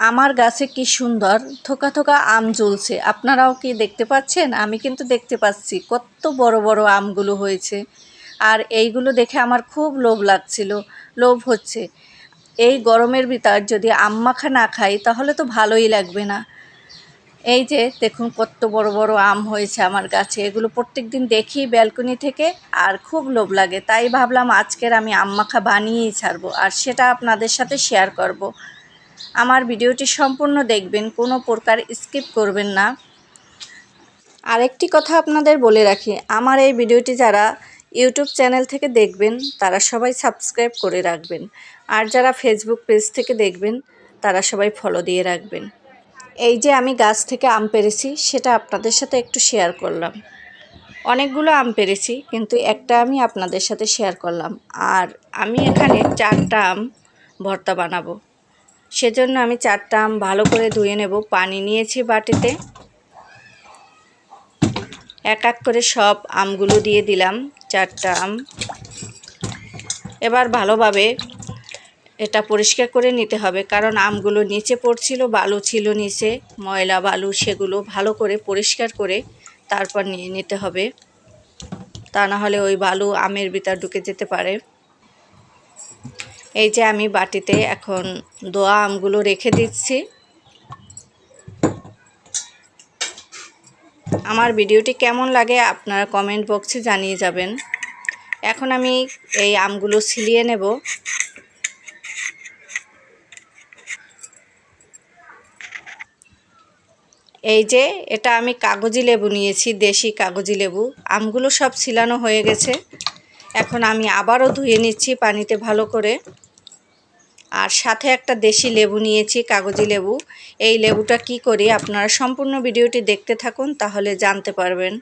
আমার গাছে কি সুন্দর থোকা থোকা আম ঝুলছে। আপনারাও কি দেখতে পাচ্ছেন? আমি কিন্তু দেখতে পাচ্ছি কত বড় বড় আমগুলো হয়েছে। আর এইগুলো দেখে আমার খুব লোভ হচ্ছে। এই গরমের ভিতর যদি আম মাখা না খাই তাহলে তো ভালোই লাগবে না। এই যে দেখুন কত বড় বড় আম হয়েছে আমার গাছে। এগুলো প্রত্যেকদিন দেখি ব্যালকনি থেকে, আর খুব লোভ লাগে। তাই ভাবলাম আজকের আমি আম মাখা বানিয়েই ছাড়বো, আর সেটা আপনাদের সাথে শেয়ার করব। আমার ভিডিওটি সম্পূর্ণ দেখবেন, কোনো প্রকার স্কিপ করবেন না। আরেকটি কথা আপনাদের বলে রাখি, আমার এই ভিডিওটি যারা ইউটিউব চ্যানেল থেকে দেখবেন তারা সবাই সাবস্ক্রাইব করে রাখবেন, আর যারা ফেসবুক পেজ থেকে দেখবেন তারা সবাই ফলো দিয়ে রাখবেন। এই যে আমি গাছ থেকে আম পেড়েছি সেটা আপনাদের সাথে একটু শেয়ার করলাম। অনেকগুলো আম পেড়েছি, কিন্তু একটা আমি আপনাদের সাথে শেয়ার করলাম। আর আমি এখানে 4টা আম ভর্তা বানাবো, সেজন্য আমি 4টা আম ভালো করে ধুয়ে নেব। পানি নিয়েছি বাটিতে, এক এক করে সব আমগুলো দিয়ে দিলাম, 4টা আম। এবার ভালোভাবে এটা পরিষ্কার করে নিতে হবে, কারণ আমগুলো নিচে পড়ছিল, বালু ছিল নিচে, ময়লা বালু, সেগুলো ভালো করে পরিষ্কার করে তারপর নিয়ে নিতে হবে, তা না হলে ওই বালু আমের ভিতর ঢুকে যেতে পারে। এই যে আমি বাটিতে এখন ধোয়া আমগুলো রেখে দিচ্ছি। আমার ভিডিওটি কেমন লাগে আপনারা কমেন্ট বক্সে জানিয়ে যাবেন। এখন আমি এই আমগুলো ছিলিয়ে নেব। এই যে এটা আমি কাগজি লেবু নিয়েছি, দেশি কাগজি লেবু। আমগুলো সব ছিলানো হয়ে গেছে। এখন আমি আবারও ধুয়ে নিচ্ছি পানিতে ভালো করে। আর সাথে একটা দেশি লেবু নিয়েছি, কাগজি লেবু। এই লেবুটা কি করি আপনারা সম্পূর্ণ ভিডিওটি দেখতে থাকুন, তাহলে জানতে পারবেন।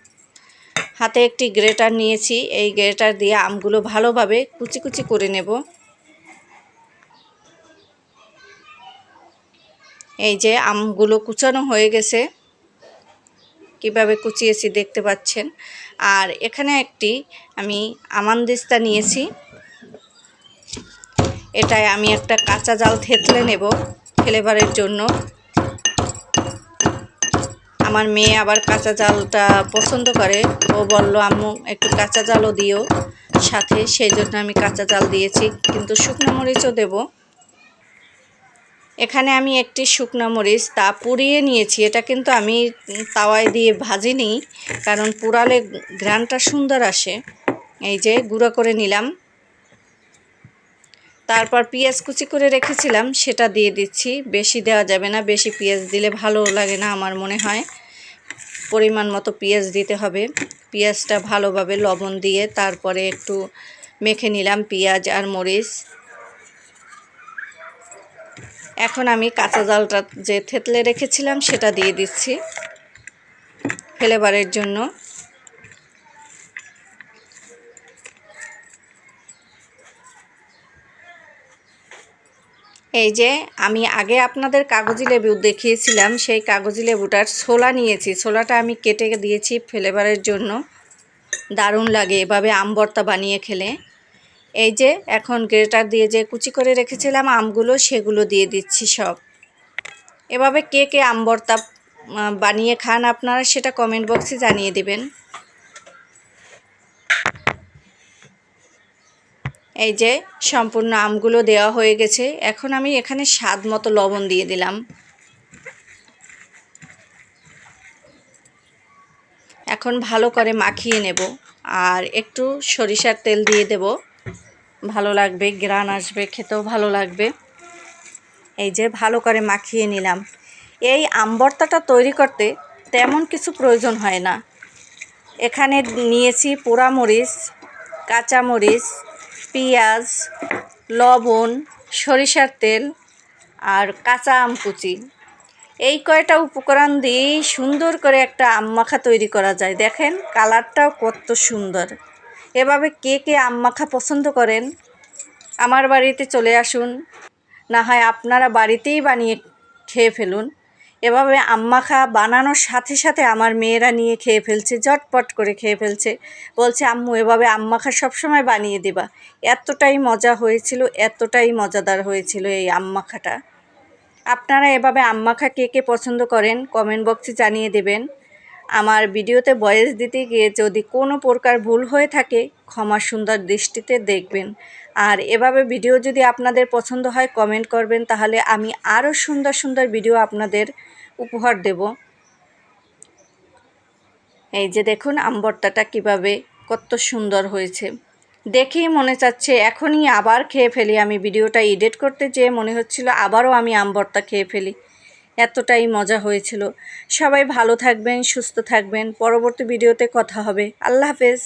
হাতে একটি গ্রেটার নিয়েছি, এই গ্রেটার দিয়ে আমগুলো ভালোভাবে কুচি কুচি করে নেব। এই যে আমগুলো কুচানো হয়ে গেছে, কিভাবে কুচিয়েছি দেখতে পাচ্ছেন। আর এখানে একটি আমি আমানদিস্তা নিয়েছি, এটায় আমি একটা কাঁচা জাল থেতলে নেব ফ্লেভারের জন্য। আমার মেয়ে আবার কাঁচা জালটা পছন্দ করে, ও বলল আম্মু একটু কাঁচা জালও দিও সাথে, সেই জন্য আমি কাঁচা জাল দিয়েছি, কিন্তু শুকনো মরিচও দেব। এখানে আমি একটি শুকনো মরিচ তা পুড়িয়ে নিয়েছি, এটা কিন্তু আমি তাওয়ায় দিয়ে ভাজিনি, কারণ পুড়ালে ঘ্রাণটা সুন্দর আসে। এই যে গুঁড়ো করে নিলাম। তারপর পেঁয়াজ কুচি করে রেখেছিলাম সেটা দিয়ে দিচ্ছি। বেশি দেওয়া যাবে না, বেশি পেঁয়াজ দিলে ভালো লাগে না আমার মনে হয়। পরিমাণ মতো পেঁয়াজ দিতে হবে। পেঁয়াজটা ভালোভাবে লবণ দিয়ে তারপরে একটু মেখে নিলাম পেঁয়াজ আর মরিচ। এখন আমি কাঁচা জালটা যে থেতলে রেখেছিলাম সেটা দিয়ে দিচ্ছি ফ্লেভারের জন্য। এই যে আমি আগে আপনাদের কাগজি লেবু দেখিয়েছিলাম, সেই কাগজি লেবুটার ছোলা নিয়েছি, ছোলাটা আমি কেটে দিয়েছি ফ্লেভারের জন্য। দারুণ লাগে এভাবে আম ভর্তা বানিয়ে খেলে। এই যে এখন গ্রেটার দিয়ে যে কুচি করে রেখেছিলাম আমগুলো, সেগুলো দিয়ে দিচ্ছি সব। এভাবে কে কে আম ভর্তা বানিয়ে খান আপনারা সেটা কমেন্ট বক্সে জানিয়ে দেবেন। এই যে সম্পূর্ণ আমগুলো দেওয়া হয়ে গেছে। এখন আমি এখানে স্বাদ মতো লবণ দিয়ে দিলাম। এখন ভালো করে মাখিয়ে নেব, আর একটু সরিষার তেল দিয়ে দেব, ভালো লাগবে, গ্রান আসবে, খেতেও ভালো লাগবে। এই যে ভালো করে মাখিয়ে নিলাম। এই আম ভর্তাটা তৈরি করতে তেমন কিছু প্রয়োজন হয় না। এখানে নিয়েছি পোড়ামরিচ, কাঁচামরিচ, পেঁয়াজ, লবণ, সরিষার তেল আর কাঁচা আম কুচি। এই কয়টা উপকরণ দিয়েই সুন্দর করে একটা আম মাখা তৈরি করা যায়। দেখেন কালারটাও কত সুন্দর। এভাবে কে কে আম মাখা পছন্দ করেন আমার বাড়িতে চলে আসুন, না হয় আপনারা বাড়িতেই বানিয়ে খেয়ে ফেলুন। এভাবে আম মাখা বানানোর সাথে সাথে আমার মেয়েরা নিয়ে খেয়ে ফেলছে, ঝটপট করে খেয়ে ফেলছে। বলছে আম্মু এভাবে আম মাখা সবসময় বানিয়ে দেবা। এতটাই মজা হয়েছিল, এতটাই মজাদার হয়েছিল এই আম মাখাটা। আপনারা এভাবে আম মাখা কে কে পছন্দ করেন কমেন্ট বক্সে জানিয়ে দেবেন। আমার ভিডিওতে ভয়েস দিতে গিয়ে যদি কোনো প্রকার ভুল হয়ে থাকে ক্ষমা সুন্দর দৃষ্টিতে দেখবেন। আর এভাবে ভিডিও যদি আপনাদের পছন্দ হয় কমেন্ট করবেন, তাহলে আমি আরও সুন্দর সুন্দর ভিডিও আপনাদের উপহার দেব। এই যে দেখুন আম ভর্তাটা কীভাবে কত সুন্দর হয়েছে, দেখেই মনে চাচ্ছে এখনই আবার খেয়ে ফেলি। আমি ভিডিওটা এডিট করতে যেয়ে মনে হচ্ছিল আবারও আমি আম ভর্তা খেয়ে ফেলি, এতটাই মজা হয়েছিল। সবাই ভালো থাকবেন, সুস্থ থাকবেন। পরবর্তী ভিডিওতে কথা হবে। আল্লাহ হাফেজ।